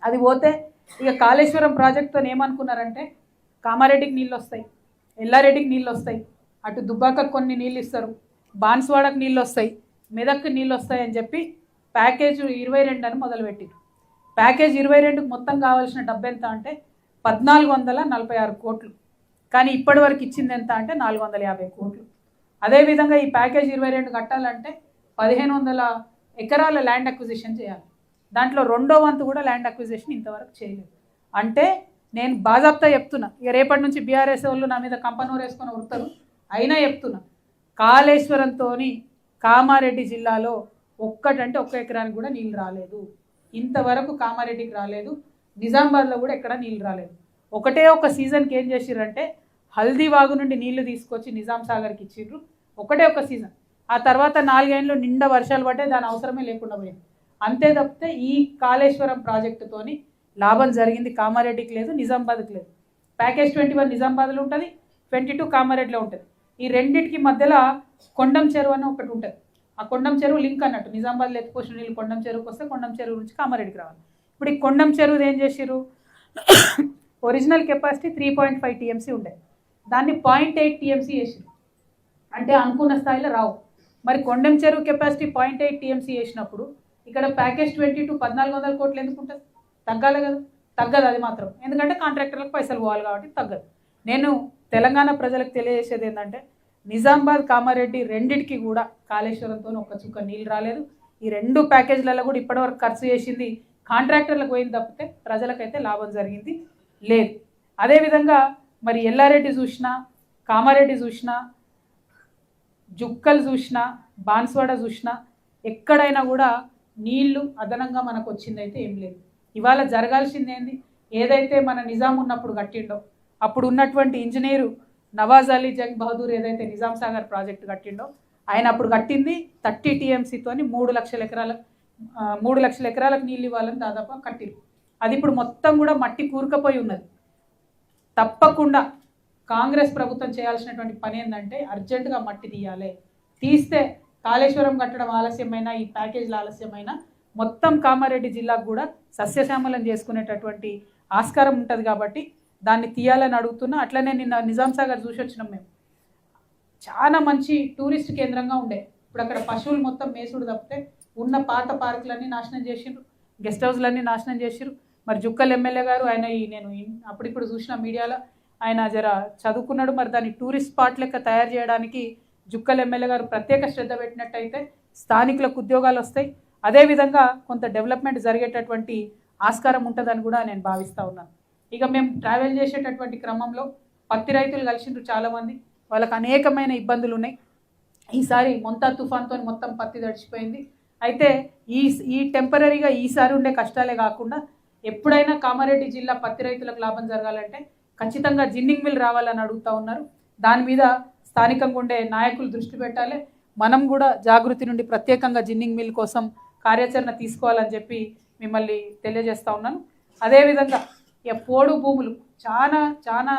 అది పోతే ఇక కాళేశ్వరం ప్రాజెక్టుతో ఏమనుకున్నారంటే కామారెడ్డికి నీళ్ళు వస్తాయి, ఎల్లారెడ్డికి నీళ్ళు వస్తాయి, అటు దుబ్బాకకు కొన్ని నీళ్ళు ఇస్తారు, బాన్స్వాడకు నీళ్ళు వస్తాయి, మెదక్కి నీళ్ళు వస్తాయి అని చెప్పి ప్యాకేజ్ 22 అని మొదలుపెట్టారు. ప్యాకేజ్ 22కు మొత్తం కావాల్సిన డబ్బు ఎంత అంటే 1446 కోట్లు. కానీ ఇప్పటి వరకు ఇచ్చింది ఎంత అంటే 450 కోట్లు. అదేవిధంగా ఈ ప్యాకేజ్ 22 కట్టాలంటే 1500 ఎకరాల ల్యాండ్ అక్విజిషన్ చేయాలి. దాంట్లో 2వ వంతు కూడా ల్యాండ్ అక్విజిషన్ ఇంతవరకు చేయలేదు. అంటే నేను బాజాప్తా చెప్తున్నా, ఇక రేపటి నుంచి బీఆర్ఎస్ వాళ్ళు నా మీద కంపనూరు వేసుకొని ఉడతారు, అయినా చెప్తున్నా, కాళేశ్వరంతో కామారెడ్డి జిల్లాలో ఒక్కటంటే ఒక్క ఎకరానికి కూడా నీళ్ళు రాలేదు. ఇంతవరకు కామారెడ్డికి రాలేదు, నిజామాబాద్లో కూడా ఎక్కడ నీళ్ళు రాలేదు. ఒకటే ఒక సీజన్కి ఏం చేసిర్రంటే హల్దీవాగు నుండి నీళ్లు తీసుకొచ్చి నిజాం సాగర్కి ఇచ్చిర్రు, ఒకటే ఒక సీజన్. ఆ తర్వాత 4 ఏళ్ళు నిండా వర్షాలు పడ్డాయి, దాని అవసరమే లేకుండా పోయింది. అంతే తప్పితే ఈ కాళేశ్వరం ప్రాజెక్టుతోని లాభం జరిగింది కామారెడ్డికి లేదు, నిజామాబాద్కి లేదు. ప్యాకేజ్ 21 నిజామాబాద్లో ఉంటుంది, 22 కామారెడ్డిలో ఉంటుంది. ఈ రెండింటికి మధ్యలో కొండం చెరువు అని ఒకటి ఉంటుంది. ఆ కొండం చెరువు లింక్ అన్నట్టు, నిజామాబాద్లో ఎత్తుకోసిన నీళ్ళు కొండం చెరువుకి వస్తే కొండం చెరువు నుంచి కామారెడ్డికి రావాలి. ఇప్పుడు ఈ కొండం చెరువు ఏం చేసిర్రు, ఒరిజినల్ కెపాసిటీ 3.5 TMC ఉండే, దాన్ని 0.8 TMC చేసిరు. అంటే అనుకున్న స్థాయిలో రావు. మరి కొండం చెరువు కెపాసిటీ 0.8 TMC చేసినప్పుడు ఇక్కడ ప్యాకేజ్ 22 1400 కోట్లు ఎందుకు ఉంటుంది? తగ్గాలి కదా, తగ్గదు అది మాత్రం. ఎందుకంటే కాంట్రాక్టర్లకు పైసలు పోవాలి కాబట్టి తగ్గదు. నేను తెలంగాణ ప్రజలకు తెలియజేసేది ఏంటంటే నిజామాబాద్ కామారెడ్డి రెండింటికి కూడా కాళేశ్వరంతో ఒక్క చుక్క నీళ్ళు రాలేదు. ఈ 2 ప్యాకేజీలలో కూడా ఇప్పటివరకు ఖర్చు చేసింది కాంట్రాక్టర్లకు పోయింది తప్పితే ప్రజలకైతే లాభం జరిగింది లేదు. అదేవిధంగా మరి ఎల్లారెడ్డి చూసినా, కామారెడ్డి చూసినా, జుక్కలు చూసినా, బాన్స్వాడ చూసినా ఎక్కడైనా కూడా నీళ్లు అదనంగా మనకు వచ్చిందైతే ఏం లేదు. ఇవాళ జరగాల్సింది ఏంది, ఏదైతే మన నిజాం ఉన్నప్పుడు కట్టిండో, అప్పుడు ఉన్నటువంటి ఇంజనీరు నవాజ్ అలీ జంగ్ బహదూర్ ఏదైతే నిజాం సాగర్ ప్రాజెక్టు కట్టిండో, ఆయన అప్పుడు కట్టింది 30 TMCతోని 3 లక్షల ఎకరాలకు నీళ్ళు ఇవ్వాలని దాదాపు కట్టిరు. అది ఇప్పుడు మొత్తం కూడా మట్టి కూరుకపోయి ఉన్నది. తప్పకుండా కాంగ్రెస్ ప్రభుత్వం చేయాల్సినటువంటి పని ఏంటంటే అర్జెంటుగా మట్టి తీయాలి. తీస్తే కాళేశ్వరం కట్టడం ఆలస్యమైన, ఈ ప్యాకేజీల ఆలస్యమైన మొత్తం కామారెడ్డి జిల్లాకు కూడా సస్యశ్యామలం చేసుకునేటటువంటి ఆస్కారం ఉంటుంది. కాబట్టి దాన్ని తీయాలని అడుగుతున్నా. అట్లనే నిన్న నిజాం సాగర్ చూసి వచ్చినాం మేము. చాలా మంచి టూరిస్ట్ కేంద్రంగా ఉండే, ఇప్పుడు అక్కడ పశువులు మొత్తం మేసుడు తప్పితే ఉన్న పాత పార్కులన్నీ నాశనం చేసిర్రు, గెస్ట్ హౌస్లన్నీ నాశనం చేసిర్రు. మరి జుక్కల్ ఎమ్మెల్యే గారు, ఆయన నేను అప్పుడిప్పుడు చూసిన మీడియాలో ఆయన జర చదువుకున్నాడు, మరి దాన్ని టూరిస్ట్ స్పాట్ లెక్క తయారు చేయడానికి జుక్కల్ ఎమ్మెల్యే గారు ప్రత్యేక శ్రద్ధ పెట్టినట్టయితే స్థానికులకు ఉద్యోగాలు వస్తాయి, అదేవిధంగా కొంత డెవలప్మెంట్ జరిగేటటువంటి ఆస్కారం ఉంటుందని కూడా నేను భావిస్తూ ఉన్నాను. ఇక మేము ట్రావెల్ చేసేటటువంటి క్రమంలో పత్తి రైతులు కలిసిండ్రు చాలామంది, వాళ్ళకు అనేకమైన ఇబ్బందులు ఉన్నాయి. ఈసారి మొంతా తుఫాన్తో మొత్తం పత్తి తడిచిపోయింది. అయితే ఈ టెంపరీగా ఈసారి ఉండే కష్టాలే కాకుండా ఎప్పుడైనా కామారెడ్డి జిల్లా పత్తి రైతులకు లాభం జరగాలంటే ఖచ్చితంగా జిన్నింగ్ మిల్ రావాలని అడుగుతూ ఉన్నారు. దాని మీద స్థానికంగా ఉండే నాయకులు దృష్టి పెట్టాలి. మనం కూడా జాగృతి నుండి ప్రత్యేకంగా జిన్నింగ్ మిల్ కోసం కార్యాచరణ తీసుకోవాలని చెప్పి మిమ్మల్ని తెలియజేస్తూ ఉన్నాను. అదేవిధంగా ఇక పోడు భూములు చాలా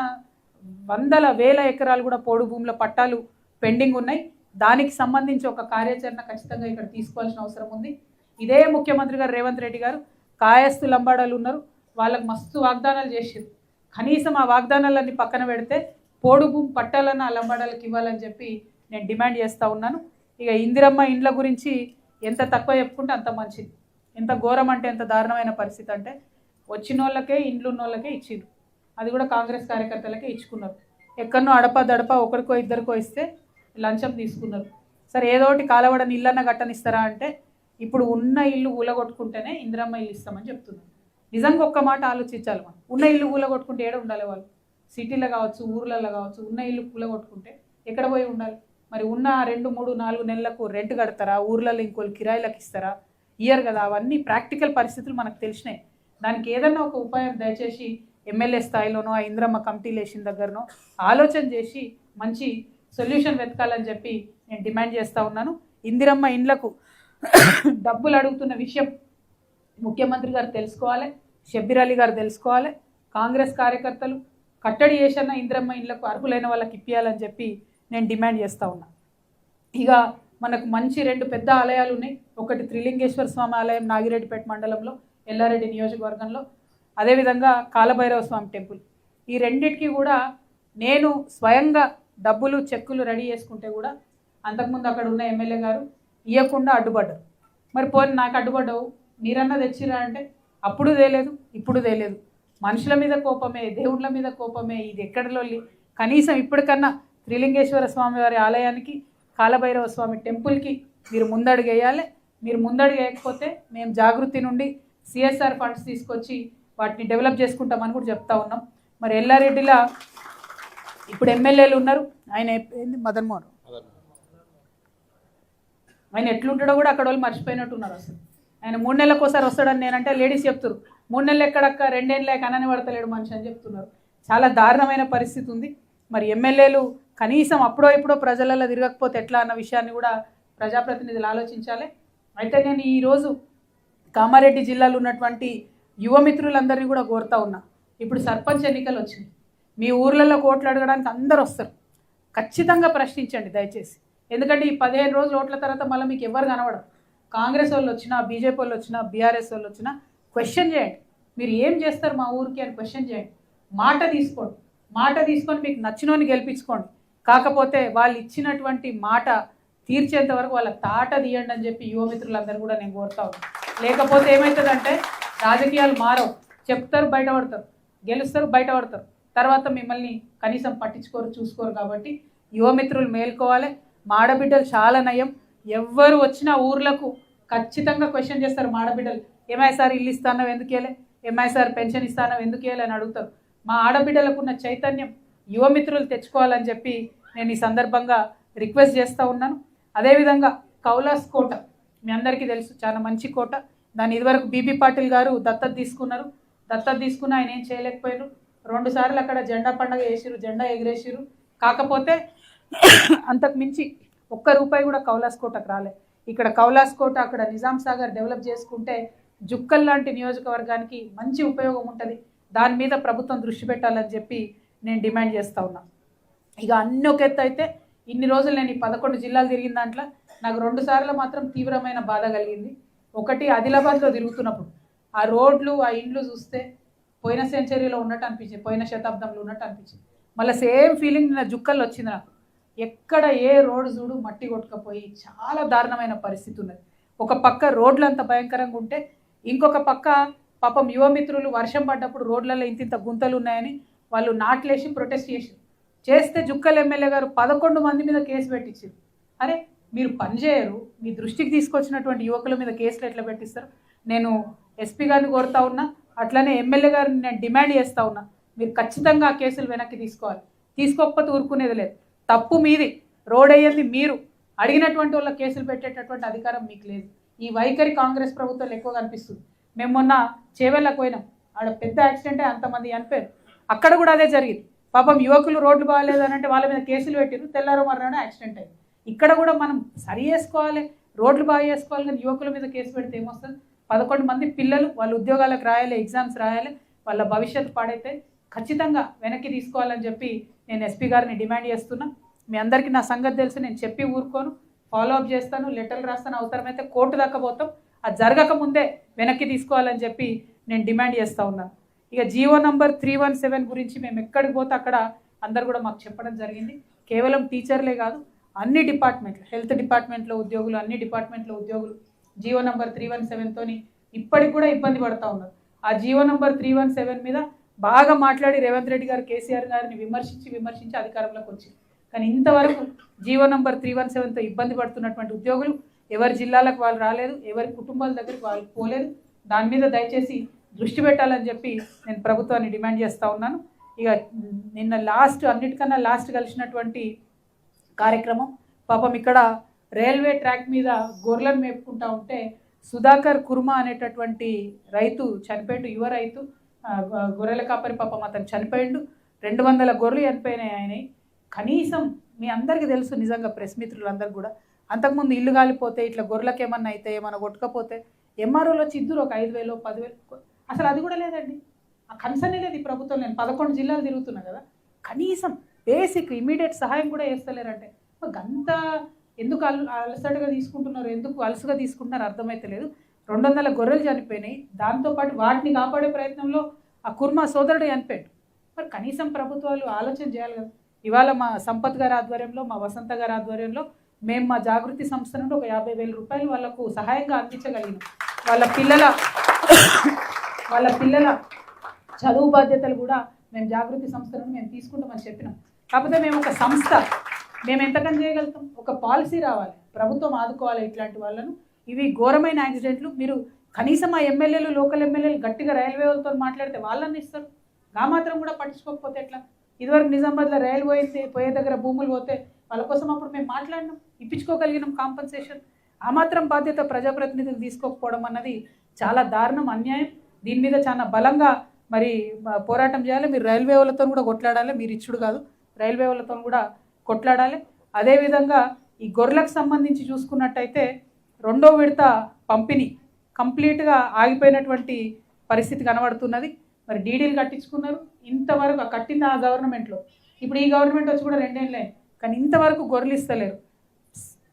వందల వేల ఎకరాలు కూడా పోడు భూముల పట్టాలు పెండింగ్ ఉన్నాయి. దానికి సంబంధించి ఒక కార్యాచరణ ఖచ్చితంగా ఇక్కడ తీసుకోవాల్సిన అవసరం ఉంది. ఇదే ముఖ్యమంత్రి గారు రేవంత్ రెడ్డి గారు కాయస్థు లంబాడాలు ఉన్నారు, వాళ్ళకు మస్తు వాగ్దానాలు చేసారు. కనీసం ఆ వాగ్దానాలన్నీ పక్కన పెడితే పోడు భూమి పట్టాలన్న ఆ లంబాడాలకు ఇవ్వాలని చెప్పి నేను డిమాండ్ చేస్తూ ఉన్నాను. ఇక ఇందిరమ్మ ఇండ్ల గురించి ఎంత తక్కువ చెప్పుకుంటే అంత మంచిది. ఎంత ఘోరం అంటే ఎంత దారుణమైన పరిస్థితి అంటే వచ్చిన వాళ్ళకే, ఇండ్లు ఉన్న వాళ్ళకే ఇచ్చిండ్రు, అది కూడా కాంగ్రెస్ కార్యకర్తలకే ఇచ్చుకున్నారు. ఎక్కడనో అడప ఒకరికో ఇద్దరికో ఇస్తే లంచం తీసుకున్నారు. సరే ఏదో ఒకటి కాలవడని ఇల్లన్న గట్టనిస్తారా అంటే ఇప్పుడు ఉన్న ఇల్లు ఊలగొట్టుకుంటేనే ఇందిరమ్మ ఇల్లు ఇస్తామని చెప్తున్నారు. నిజంగా ఒక్క మాట ఆలోచించాలి. మనం ఉన్న ఇల్లు ఊలగొట్టుకుంటే ఏడ ఉండాలి? వాళ్ళు సిటీలో కావచ్చు, ఊర్లలో కావచ్చు, ఉన్న ఇల్లు కూలగొట్టుకుంటే ఎక్కడ పోయి ఉండాలి? మరి ఉన్న 2, 3, 4 నెలలకు రెంట్ కడతారా? ఊర్లలో ఇంకోళ్ళు కిరాయిలకు ఇస్తారా? ఇయర్ కదా. అవన్నీ ప్రాక్టికల్ పరిస్థితులు మనకు తెలిసినాయి. దానికి ఏదన్నా ఒక ఉపాయం దయచేసి ఎమ్మెల్యే స్థాయిలోనో ఆ ఇందిరమ్మ కమిటీలు వేసిన దగ్గరనో ఆలోచన చేసి మంచి సొల్యూషన్ వెతకాలని చెప్పి నేను డిమాండ్ చేస్తూ ఉన్నాను. ఇందిరమ్మ ఇండ్లకు డబ్బులు అడుగుతున్న విషయం ముఖ్యమంత్రి గారు తెలుసుకోవాలి, షబ్బీర్ అలీ గారు తెలుసుకోవాలి. కాంగ్రెస్ కార్యకర్తలు కట్టడి చేసిన ఇందిరమ్మ ఇండ్లకు అర్హులైన వాళ్ళకి ఇప్పియాలని చెప్పి నేను డిమాండ్ చేస్తూ ఉన్నా. ఇక మనకు మంచి 2 పెద్ద ఆలయాలు ఉన్నాయి. ఒకటి త్రిలింగేశ్వర స్వామి ఆలయం నాగిరెడ్డిపేట మండలంలో, ఎల్లారెడ్డి నియోజకవర్గంలో. అదేవిధంగా కాలభైరవ స్వామి టెంపుల్. ఈ రెండింటికి కూడా నేను స్వయంగా డబ్బులు చెక్కులు రెడీ చేసుకుంటే కూడా అంతకుముందు అక్కడ ఉన్న ఎమ్మెల్యే గారు ఇవ్వకుండా అడ్డుపడ్డారు. మరి పోనీ నాకు అడ్డుపడ్డావు, మీరన్నా తెచ్చిరా అంటే అప్పుడు తేలేదు, ఇప్పుడు తేలేదు. మనుషుల మీద కోపమే, దేవుళ్ళ మీద కోపమే, ఇది ఎక్కడిలో. కనీసం ఇప్పటికన్నా త్రిలింగేశ్వర స్వామి వారి ఆలయానికి, కాలభైరవ స్వామి టెంపుల్కి మీరు ముందడుగు వేయాలి. మీరు ముందడుగు వేయకపోతే మేము జాగృతి నుండి సిఎస్ఆర్ ఫండ్స్ తీసుకొచ్చి వాటిని డెవలప్ చేసుకుంటామని కూడా చెప్తా ఉన్నాం. మరి ఎల్లారెడ్డిలా ఇప్పుడు ఎమ్మెల్యేలు ఉన్నారు, ఆయన ఏంది మదన్ మోహన్, ఆయన ఎట్లుంటాడో కూడా అక్కడ వాళ్ళు మర్చిపోయినట్టున్నారు. అసలు ఆయన 3 నెలలకు ఒకసారి వస్తాడని నేనంటే లేడీస్ చెప్తారు, 3 నెలలు ఎక్కడక్క, 2 ఏళ్ళే కనని పడతలేడు మనిషి అని చెప్తున్నారు. చాలా దారుణమైన పరిస్థితి ఉంది. మరి ఎమ్మెల్యేలు కనీసం అప్పుడో ఇప్పుడో ప్రజలలో తిరగకపోతే ఎట్లా అన్న విషయాన్ని కూడా ప్రజాప్రతినిధులు ఆలోచించాలి. అయితే నేను ఈరోజు కామారెడ్డి జిల్లాలో ఉన్నటువంటి యువమిత్రులందరినీ కూడా కోరుతా ఉన్నా. ఇప్పుడు సర్పంచ్ ఎన్నికలు వచ్చినాయి, మీ ఊర్లలో ఓట్లు అడగడానికి అందరు వస్తారు. ఖచ్చితంగా ప్రశ్నించండి దయచేసి. ఎందుకంటే ఈ 15 రోజుల ఓట్ల తర్వాత మళ్ళీ మీకు ఎవరు కనబడరు. కాంగ్రెస్ వాళ్ళు వచ్చినా, బీజేపీ వాళ్ళు వచ్చినా, బీఆర్ఎస్ వాళ్ళు వచ్చినా క్వశ్చన్ చేయండి. మీరు ఏం చేస్తారు మా ఊరికి అని క్వశ్చన్ చేయండి. మాట తీసుకోండి, మాట తీసుకొని మీకు నచ్చినోని గెలిపించుకోండి. కాకపోతే వాళ్ళు ఇచ్చినటువంటి మాట తీర్చేంత వరకు వాళ్ళ తాట తీయండి అని చెప్పి యువమిత్రులందరూ కూడా నేను కోరుతా ఉన్నాను. లేకపోతే ఏమవుతుందంటే రాజకీయాలు మారవు, చెప్తారు బయటపడతారు, గెలుస్తారు బయటపడతారు, తర్వాత మిమ్మల్ని కనీసం పట్టించుకోరు, చూసుకోరు. కాబట్టి యువమిత్రులు మేల్కోవాలి. మాడబిడ్డలు చాలా నయం. ఎవ్వరు వచ్చినా ఊర్లకు ఖచ్చితంగా క్వశ్చన్ చేస్తారు మాడబిడ్డలు. సార్ ఇల్లు ఇస్తానో ఎందుకు ఇవ్వలే, సార్ పెన్షన్ ఇస్తానో ఎందుకు ఇవ్వలే అని అడుగుతారు. మా ఆడబిడ్డలకు ఉన్న చైతన్యం యువమిత్రులు తెచ్చుకోవాలని చెప్పి నేను ఈ సందర్భంగా రిక్వెస్ట్ చేస్తూ ఉన్నాను. అదేవిధంగా కౌలాస్ కోట మీ అందరికీ తెలుసు, చాలా మంచి కోట. దాన్ని ఇదివరకు బీబీ పాటిల్ గారు దత్తత తీసుకున్నారు. దత్తత తీసుకుని ఆయన ఏం చేయలేకపోయారు. 2 సార్లు అక్కడ జెండా పండుగ చేసిరు, జెండా ఎగిరేసిరు. కాకపోతే అంతకు మించి ₹1 కూడా కౌలాస్ కోటకు రాలే. ఇక్కడ కౌలాస్ కోట, అక్కడ నిజాం సాగర్ డెవలప్ చేసుకుంటే జుక్కల్ లాంటి నియోజకవర్గానికి మంచి ఉపయోగం ఉంటుంది. దాని మీద ప్రభుత్వం దృష్టి పెట్టాలని చెప్పి నేను డిమాండ్ చేస్తూ ఉన్నా. ఇక అన్ని ఒక ఎత్తు అయితే ఇన్ని రోజులు నేను ఈ 11 జిల్లాలు తిరిగిన దాంట్లో నాకు 2 సార్లు మాత్రం తీవ్రమైన బాధ కలిగింది. ఒకటి ఆదిలాబాద్లో తిరుగుతున్నప్పుడు ఆ రోడ్లు, ఆ ఇండ్లు చూస్తే పోయిన సెంచరీలో ఉన్నట్టు అనిపించింది, పోయిన శతాబ్దంలో ఉన్నట్టు అనిపించింది. మళ్ళీ సేమ్ ఫీలింగ్ నా జుక్కల్లో వచ్చింది నాకు. ఎక్కడ ఏ రోడ్డు చూడు మట్టి కొట్టుకపోయి చాలా దారుణమైన పరిస్థితి ఉన్నది. ఒక పక్క రోడ్లు అంత భయంకరంగా ఉంటే ఇంకొక పక్క పాపం యువమిత్రులు వర్షం పడ్డప్పుడు రోడ్లలో ఇంత గుంతలు ఉన్నాయని వాళ్ళు నాట్లేసి ప్రొటెస్ట్ చేస్తే జుక్కల్ ఎమ్మెల్యే గారు 11 మంది మీద కేసు పెట్టించారు. అరే మీరు పనిచేయరు, మీ దృష్టికి తీసుకొచ్చినటువంటి యువకుల మీద కేసులు ఎట్లా పెట్టిస్తారు? నేను ఎస్పీ గారిని కోరుతా ఉన్నా, అట్లనే ఎమ్మెల్యే గారిని నేను డిమాండ్ చేస్తూ ఉన్నా, మీరు ఖచ్చితంగా ఆ కేసులు వెనక్కి తీసుకోవాలి. తీసుకోకపోతే ఊరుకునేది లేదు. తప్పు మీది, రోడ్ అయ్యింది మీరు, అడిగినటువంటి వాళ్ళ కేసులు పెట్టేటటువంటి అధికారం మీకు లేదు. ఈ వైఖరి కాంగ్రెస్ ప్రభుత్వంలో ఎక్కువగా అనిపిస్తుంది. మేము మొన్న చేవెళ్ళకు పోయినాం, ఆడ పెద్ద యాక్సిడెంటే, అంతమంది చనిపోయారు. అక్కడ కూడా అదే జరిగింది. పాపం యువకులు రోడ్లు బాగాలేదు అని అంటే వాళ్ళ మీద కేసులు పెట్టారు, తెల్లారో మర్నాడు యాక్సిడెంట్ అయింది. ఇక్కడ కూడా మనం సరి చేసుకోవాలి, రోడ్లు బాగా చేసుకోవాలి, కానీ యువకుల మీద కేసు పెడితే ఏమొస్తుంది? 11 మంది పిల్లలు వాళ్ళు ఉద్యోగాలకు రాయాలి, ఎగ్జామ్స్ రాయాలి, వాళ్ళ భవిష్యత్తు పాడైతే ఖచ్చితంగా వెనక్కి తీసుకోవాలని చెప్పి నేను ఎస్పీ గారిని డిమాండ్ చేస్తున్నా. మీ అందరికీ నా సంగతి తెలుసు, నేను చెప్పి ఊరుకోను, ఫాలోఅప్ చేస్తాను, లెటర్లు రాస్తాను, అవసరమైతే కోర్టు దాకా పోతాం. అది జరగక ముందే వెనక్కి తీసుకోవాలని చెప్పి నేను డిమాండ్ చేస్తూ ఉన్నాను. ఇక జీవో నంబర్ 317 గురించి మేము ఎక్కడికి పోతే అక్కడ అందరు కూడా మాకు చెప్పడం జరిగింది. కేవలం టీచర్లే కాదు, అన్ని డిపార్ట్మెంట్లు, హెల్త్ డిపార్ట్మెంట్లో ఉద్యోగులు, అన్ని డిపార్ట్మెంట్లో ఉద్యోగులు జీవో నంబర్ 317తోని ఇప్పటికి కూడా ఇబ్బంది పడుతూ ఉన్నారు. ఆ జీవో నంబర్ 317 మీద బాగా మాట్లాడి రేవంత్ రెడ్డి గారు కేసీఆర్ గారిని విమర్శించి అధికారంలోకి వచ్చింది. కానీ ఇంతవరకు జీవో నంబర్ 317తో ఇబ్బంది పడుతున్నటువంటి ఉద్యోగులు ఎవరి జిల్లాలకు వాళ్ళు రాలేదు, ఎవరి కుటుంబాల దగ్గరికి వాళ్ళు పోలేదు. దాని మీద దయచేసి దృష్టి పెట్టాలని చెప్పి నేను ప్రభుత్వాన్ని డిమాండ్ చేస్తూ ఉన్నాను. ఇక నిన్న అన్నిటికన్నా లాస్ట్ కలిసినటువంటి కార్యక్రమం, పాపం ఇక్కడ రైల్వే ట్రాక్ మీద గొర్రెలను మేపుకుంటూ ఉంటే సుధాకర్ కుర్మా అనేటటువంటి రైతు చనిపోయిండు, యువ రైతు, గొర్రెల కాపరి, పాపం అతను చనిపోయిండు. 200 గొర్రెలు చనిపోయినాయి ఆయన. కనీసం మీ అందరికీ తెలుసు, నిజంగా ప్రెస్ మిత్రులందరూ కూడా, అంతకుముందు ఇల్లు కాలిపోతే ఇట్లా గొర్రెలకు ఏమన్నా అయితే, ఏమన్నా కొట్టుకపోతే ఎంఆర్ఓలు వచ్చి ఇద్దరు ఒక 5,000 10,000, అసలు అది కూడా లేదండి. ఆ కన్సర్నే లేదు ఈ ప్రభుత్వం. నేను 11 జిల్లాలు తిరుగుతున్నా కదా, కనీసం బేసిక్ ఇమీడియట్ సహాయం కూడా చేస్తలేరంటే అంత ఎందుకు అలసటగా తీసుకుంటున్నారు, ఎందుకు అలసుగా తీసుకుంటున్నారు అర్థమైతే లేదు. 200 గొర్రెలు చనిపోయినాయి. దాంతోపాటు వాటిని కాపాడే ప్రయత్నంలో ఆ కుర్మా సోదరుడు చనిపోయాడు. మరి కనీసం ప్రభుత్వాలు ఆలోచన చేయాలి కదా. ఇవాళ మా సంపత్ గారి ఆధ్వర్యంలో, మా వసంత గారి ఆధ్వర్యంలో మేము మా జాగృతి సంస్థ నుండి ఒక 50,000 రూపాయలు వాళ్ళకు సహాయంగా అందించగలిగినాం. వాళ్ళ పిల్లల చదువు బాధ్యతలు కూడా మేము జాగృతి సంస్థ నుండి మేము తీసుకుంటామని చెప్పినాం. కాకపోతే మేము ఒక సంస్థ, మేము ఎంతకని చేయగలుగుతాం? ఒక పాలసీ రావాలి, ప్రభుత్వం ఆదుకోవాలి ఇట్లాంటి వాళ్ళను. ఇవి ఘోరమైన యాక్సిడెంట్లు. మీరు కనీసం ఆ ఎమ్మెల్యేలు, లోకల్ ఎమ్మెల్యేలు గట్టిగా రైల్వే వాళ్ళతో మాట్లాడితే వాళ్ళని ఇస్తారు. ఆ మాత్రం కూడా పట్టించుకోకపోతే ఎట్లా? ఇదివరకు నిజామాబాద్లో రైలు పోయే దగ్గర భూములు పోతే వాళ్ళ కోసం అప్పుడు మేము మాట్లాడినాం, ఇప్పించుకోగలిగినాం కాంపన్సేషన్. ఆ మాత్రం బాధ్యత ప్రజాప్రతినిధులు తీసుకోకపోవడం అన్నది చాలా దారుణం, అన్యాయం. దీని మీద చాలా బలంగా మరి పోరాటం చేయాలి. మీరు రైల్వే వాళ్ళతో కూడా కొట్లాడాలి. మీరు ఇచ్చుడు కాదు, రైల్వే వాళ్ళతో కూడా కొట్లాడాలి. అదేవిధంగా ఈ గొర్రెలకు సంబంధించి చూసుకున్నట్టయితే 2వ విడత పంపిణీ కంప్లీట్గా ఆగిపోయినటువంటి పరిస్థితి కనబడుతున్నది. మరి డీడీలు కట్టించుకున్నారు, ఇంతవరకు కట్టింది ఆ గవర్నమెంట్లో. ఇప్పుడు ఈ గవర్నమెంట్ వచ్చి కూడా 2 ఏళ్ళే, కానీ ఇంతవరకు గొర్రెలు ఇస్తలేరు.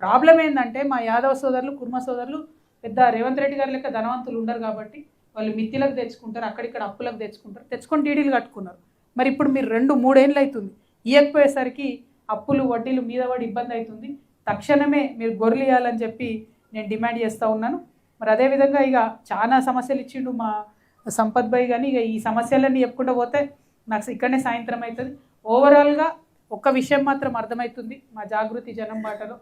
ప్రాబ్లం ఏంటంటే మా యాదవ సోదరులు, కుర్మ సోదరులు పెద్ద రేవంత్ రెడ్డి గారి లెక్క ధనవంతులు ఉండరు కాబట్టి వాళ్ళు మిత్తిలకు తెచ్చుకుంటారు, అక్కడిక్కడ అప్పులకు తెచ్చుకుంటారు, తెచ్చుకొని డీడీలు కట్టుకున్నారు. మరి ఇప్పుడు మీరు 2-3 ఏళ్ళు అవుతుంది ఇవ్వకపోయేసరికి అప్పులు వడ్డీలు మీద పడి ఇబ్బంది అవుతుంది. తక్షణమే మీరు గొర్రెలు ఇవ్వాలని చెప్పి నేను డిమాండ్ చేస్తూ ఉన్నాను. మరి అదేవిధంగా ఇక చాలా సమస్యలు ఇచ్చిండు మా సంపత్ భాయ్, కానీ ఇక ఈ సమస్యలన్నీ చెప్పుకుంటూ పోతే నాకు ఇక్కడనే సాయంత్రం అవుతుంది. ఓవరాల్గా ఒక్క విషయం మాత్రం అర్థమవుతుంది మా జాగృతి జనం బాటలో,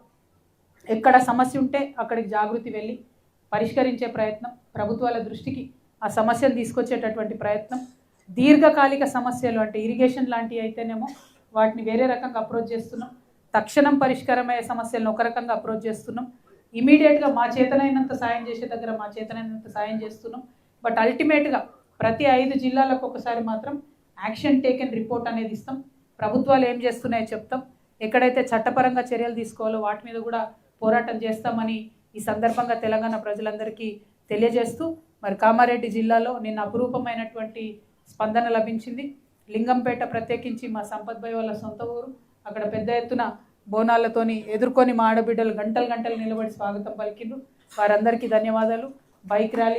ఎక్కడ సమస్య ఉంటే అక్కడికి జాగృతి వెళ్ళి పరిష్కరించే ప్రయత్నం, ప్రభుత్వాల దృష్టికి ఆ సమస్యను తీసుకొచ్చేటటువంటి ప్రయత్నం. దీర్ఘకాలిక సమస్యలు అంటే ఇరిగేషన్ లాంటివి అయితేనేమో వాటిని వేరే రకంగా అప్రోచ్ చేస్తున్నాం, తక్షణం పరిష్కారమయ్యే సమస్యలను ఒక రకంగా అప్రోచ్ చేస్తున్నాం, ఇమీడియట్గా మా చేతనైనంత సాయం చేసే దగ్గర మా చేతనైనంత సాయం చేస్తున్నాం. బట్ అల్టిమేట్గా ప్రతి 5 జిల్లాలకు ఒకసారి మాత్రం యాక్షన్ టేకెన్ రిపోర్ట్ అనేది ఇస్తాం. ప్రభుత్వాలు ఏం చేస్తున్నాయో చెప్తాం, ఎక్కడైతే చట్టపరంగా చర్యలు తీసుకోవాలో వాటి మీద కూడా పోరాటం చేస్తామని ఈ సందర్భంగా తెలంగాణ ప్రజలందరికీ తెలియజేస్తూ, మరి కామారెడ్డి జిల్లాలో నిన్న అపురూపమైనటువంటి స్పందన లభించింది. లింగంపేట ప్రత్యేకించి మా సంపత్ భాయ్ వాళ్ళ సొంత ఊరు, అక్కడ పెద్ద ఎత్తున బోనాలతోని ఎదుర్కొని మా ఆడబిడ్డలు గంటలు నిలబడి స్వాగతం పలికిండ్రు. వారందరికీ ధన్యవాదాలు. Bike rally